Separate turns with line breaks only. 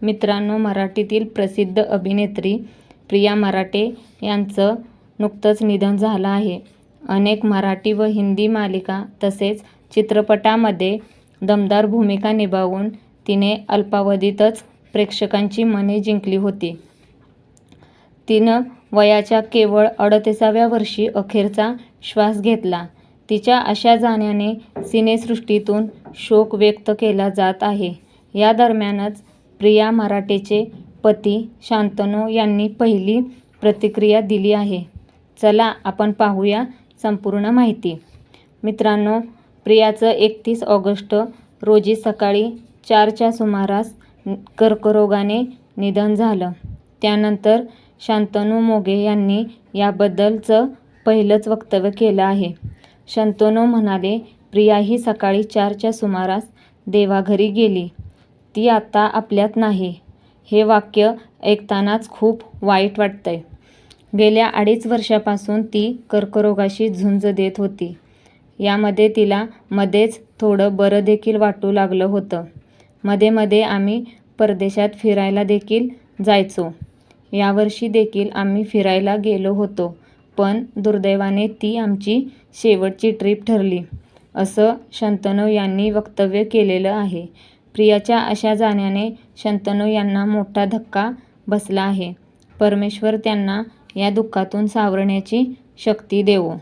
मित्रांनो, मराठीतील प्रसिद्ध अभिनेत्री प्रिया मराठे यांचं नुकतंच निधन झालं आहे. अनेक मराठी व हिंदी मालिका तसेच चित्रपटामध्ये दमदार भूमिका निभावून तिने अल्पावधीतच प्रेक्षकांची मने जिंकली होती. तिनं वयाच्या केवळ 38व्या वर्षी अखेरचा श्वास घेतला. तिच्या अशा जाण्याने सिनेसृष्टीतून शोक व्यक्त केला जात आहे. या दरम्यानच प्रिया मराठेचे पती शांतनू यांनी पहिली प्रतिक्रिया दिली आहे. चला आपण पाहूया संपूर्ण माहिती. मित्रांनो, प्रियाचं 31 ऑगस्ट रोजी सकाळी 4च्या सुमारास कर्करोगाने निधन झालं. त्यानंतर शांतनू मोघे यांनी याबद्दलचं पहिलंच वक्तव्य केलं आहे. शांतनू म्हणाले, प्रिया ही सकाळी 4च्या सुमारास देवाघरी गेली. ती आता आपल्यात नाही. हे वाक्य ऐकतानाच खूप वाईट वाटतंय. गेल्या 2.5 वर्षापासून ती कर्करोगाशी झुंज देत होती. यामध्ये तिला मध्येच थोडं बरं देखील वाटू लागलं होतं. मध्ये मध्ये आम्ही परदेशात फिरायला देखील जायचो. यावर्षी देखील आम्ही फिरायला गेलो होतो. पण दुर्दैवाने ती आमची शेवटची ट्रिप ठरली, असं शांतनू यांनी वक्तव्य केलेलं आहे. प्रियाच्या अशा जाण्याने शांतनू यांना मोठा धक्का बसला आहे. परमेश्वर त्यांना या दुःखातून सावरण्याची शक्ती देवो.